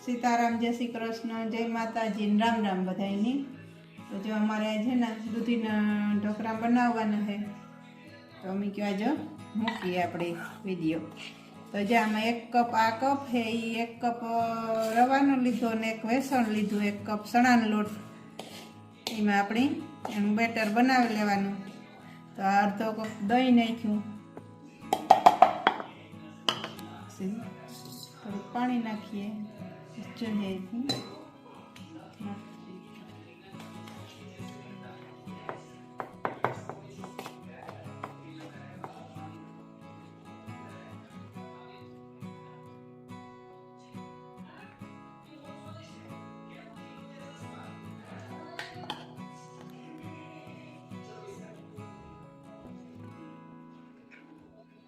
सीताराम जय श्री कृष्ण जय माताजी राम राम बधाईनी। तो जो अमारे आज है ना दूधीना ढोकरा बनाववाना है तो अमे क्यों आज मूकीए आपणे विडियो। तो जे आमां 1 कप आ कप है ये 1 कप रवानो लीधो ने 1 वेसण लीधुं 1 कप चणानो लोट एमां आपणे एनुं बेटर बनावी लेवानुं। तो अर्धो कप दही नाख्युं थोड़ું पाणी नाखीए चुनिएथी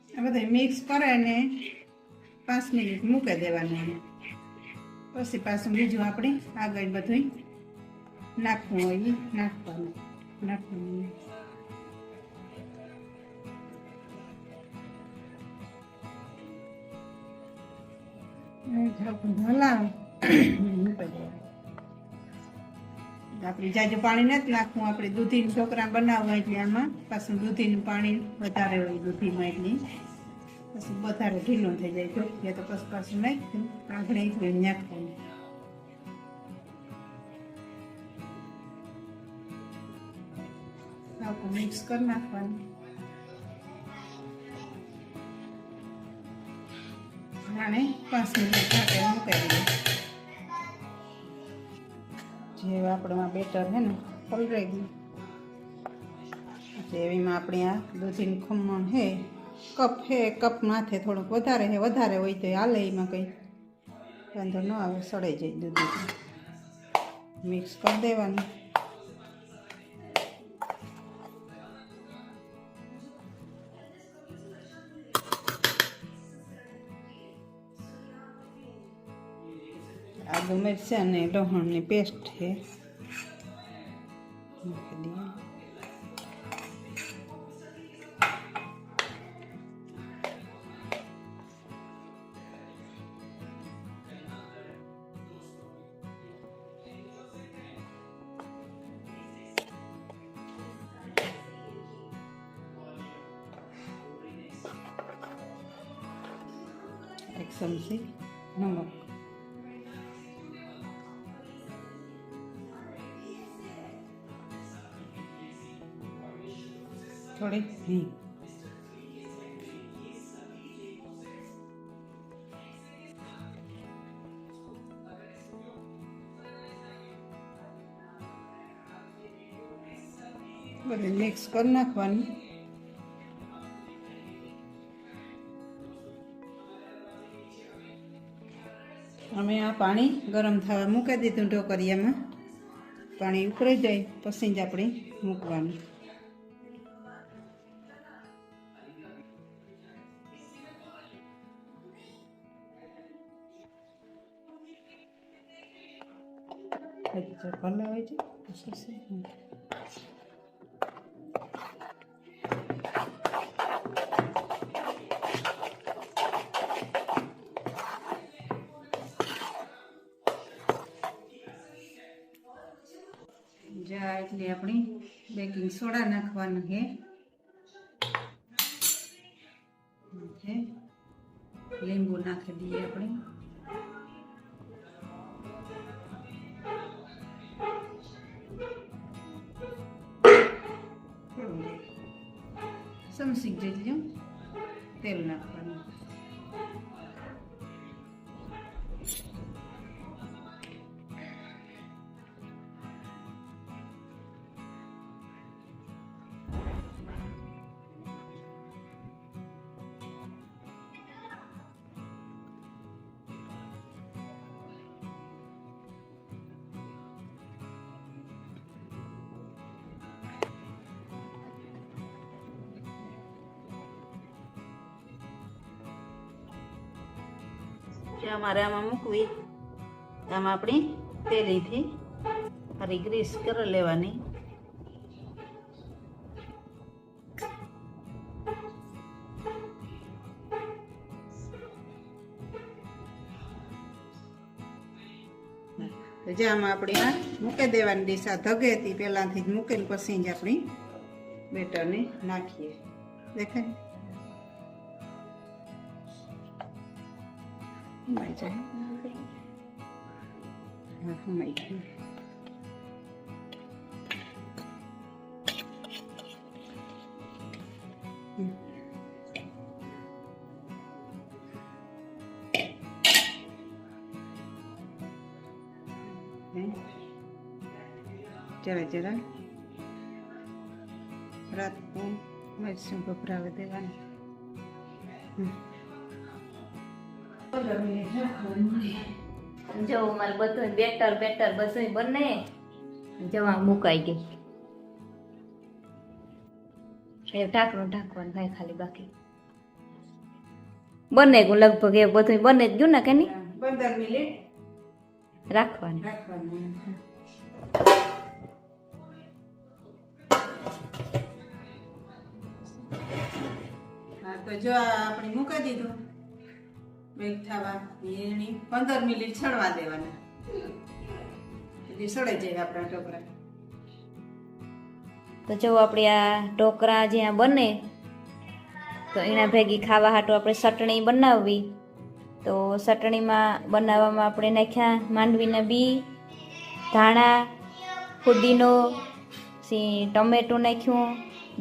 आ बधाय मिक्स कराने 5 मिनिट मूकी देवानुं। पछी पाछुं बीजुं आपणे आगळ बधुंय नाखवुं होय नाखवानुं। આપણે જાજુ પાણી નથી નાખવું, આપણે દૂધીના ઢોકળા બનાવવા એટલે આમાં પાછું દૂધીનું પાણી વધારે હોય દૂધીમાં એટલે પછી વધારે ઢીલું થઈ જાય ઢોકળિયા તો પછી પાછું નાખ્યું આપણે એટલું નાખવાનું। આખું મિક્સ કરી નાખવાનું અને 5 મિનિટ માટે મૂકી દઈએ। જે આપણું આ બેટર છે ને પલળી ગયું એટલે એવીમાં આપણે આ દૂધીનું ખમણ છે કપ છે કપ માથે થોડુંક વધારે છે વધારે હોય તો હાલે એમાં કંઈ વાંધો ન આવે સડાઈ જાય દૂધી મિક્સ કરી દેવાનું। आलू मरचा ने लहण ने पेस्ट है एक चमची नमक थोड़ी हींग बधुं मिक्स कर नाखवानुं। अमे आ पाणी गरम थवा मूकी दीधुं ढोकरियामां पाणी उकळी जाय पछी ज आपणे मूकवानुं। भले हो जाए એટલે આપણે બેકિંગ સોડા નાખવાનું છે લીંબુ નાખી દઈએ આપણે ચમચી જેટલું તેલ નાખવાનું। अमारे आम मूकवी आम अपनी तेली थी हरी ग्रीस कर लेवानी। તો જે આમાં આપણે આ મૂકી દેવાની ડીશ આ ધગે હતી પહેલાંથી જ મૂકીને પછી જ આપણી બેટરને નાખીએ. દેખાય હમાઈ જાય. હા હમાઈ જાય. જરા જરા રાતનું મરચું ભભરાવા દેવાનું. જો મારે બધું બેટર બધું બને જવા મુકાઈ ગઈ. એ ઢાંકણું ઢાંકવાનું થાય ખાલી, બાકી બને ગયું લગભગ. એ બધું બને જ ગયું ને કે નહીં? 15 મિનિટ રાખવાનું. હા તો જો આપણે મૂકી દીધું બેક થવા. એની 15 મિનિટ છડવા દેવાના. એટલે સળે જાય આપણા ઢોકળા. તો જો આપણે આ ઢોકળા જ્યાં બને તો એના ભેગી ખાવા હાટું આપણે ચટણી બનાવવી. તો ચટણીમાં બનાવવામાં આપણે નાખ્યા માંડવીના બી, ધાણા, ફુદીનો, ટમેટું નાખ્યું,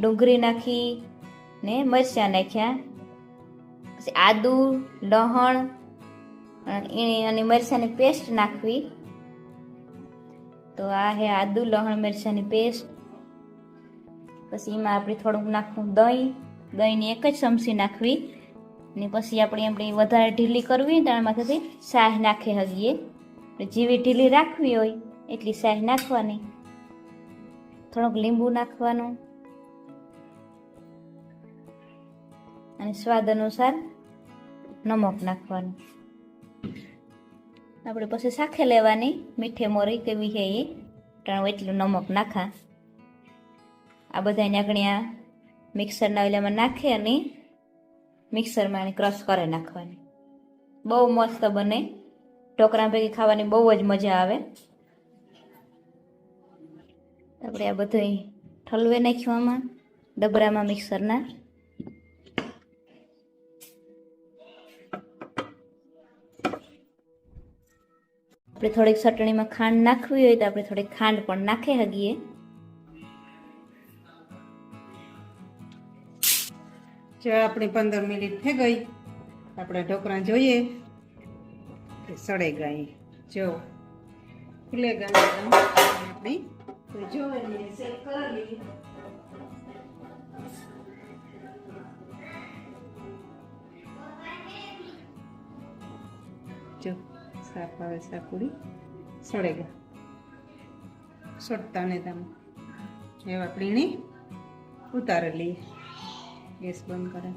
ડુંગળી નાખી ને મરચાં નાખ્યા, પછી આદુ, લસણ અને મરચાંની પેસ્ટ નાખવી. તો આ હે આદુ, લસણ, મરચાંની પેસ્ટ. પછી એમાં આપણે થોડુંક નાખવું દહીંની 1 જ ચમચી નાખવી. ને પછી આપણે વધારે ઢીલી કરવી તો એમાંથી શાહ નાખી હગીએ. જેવી ઢીલી રાખવી હોય એટલી શાહ નાખવાની. થોડુંક લીંબુ નાખવાનું અને સ્વાદ અનુસાર નમક નાખવાનું. આપણે પછી શાખે લેવાની મીઠે મોરી કેવી છે એ ટાણું એટલું નમક નાખા. આ બધાને આગળ મિક્સરના ઓલામાં નાખી અને મિક્સરમાં ક્રશ કરી નાખવાની. બહુ મસ્ત બને. ઢોકળા ભેગી ખાવાની બહુ જ મજા આવે. આપણે આ બધું ઠલવે નાખ્યું આમાં ડબરામાં મિક્સરના. આપણે થોડીક ચટણીમાં ખાંડ નાખવી હોય તો આપણે થોડીક ખાંડ પણ નાખી હગીએ. જો આપણી 15 મિનિટ થઈ ગઈ. આપણા ઢોકળા જોઈએ કે સળે ગયા. જો ખુલે ગયા આપણી. તો જો એને સેટ કરી જો સાફ આવે સાકુડી સળે ગયા. સડતા ને તમે એવા પીણી ઉતારી લઈએ. ગેસ બંધ કરે.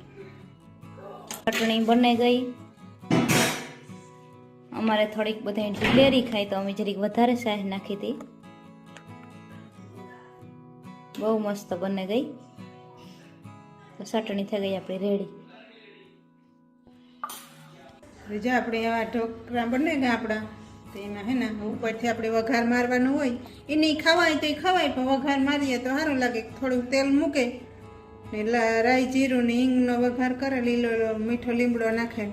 ચટણી બને ગઈ. અમારે થોડીક બધી ઢીલેરી ખાય તો અમે જરીક વધારે શાહ નાખી હતી. બહુ મસ્ત બને ગઈ. તો ચટણી થઈ ગઈ આપણી રેડી. જે આપણે આવા ઢોકળા બને ગયા આપણા તો એમાં હે ને ઉપરથી આપણે વઘાર મારવાનું હોય. એ નહીં ખવાય તો એ ખવાય, પણ વઘાર મારીએ તો સારું લાગે. થોડુંક તેલ મૂકે ને રાઈ જીરું ને હિંગનો વઘાર કરે, લીલો મીઠો લીમડો નાખે,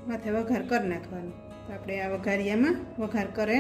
માથે વઘાર કરી નાખવાનો. તો આપણે આ વઘારિયામાં વઘાર કરે.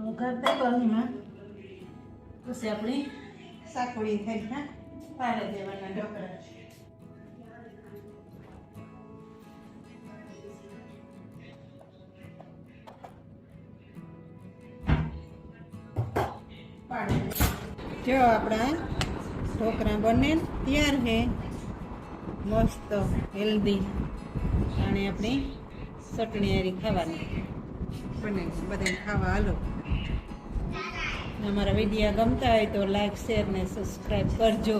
વઘાર થયો એમાં પછી આપણી સાકુડી થઈ હા પાડે દેવાના ઢોકળા. જો આપણા ઢોકળા બને તૈયાર છે મસ્ત હેલ્ધી અને આપણી ચટણી હારી ખાવાની બને બધાને ખાવા હાલો. અમારા વિડીયો ગમતા હોય તો લાઈક શેર ને સબસ્ક્રાઈબ કરજો.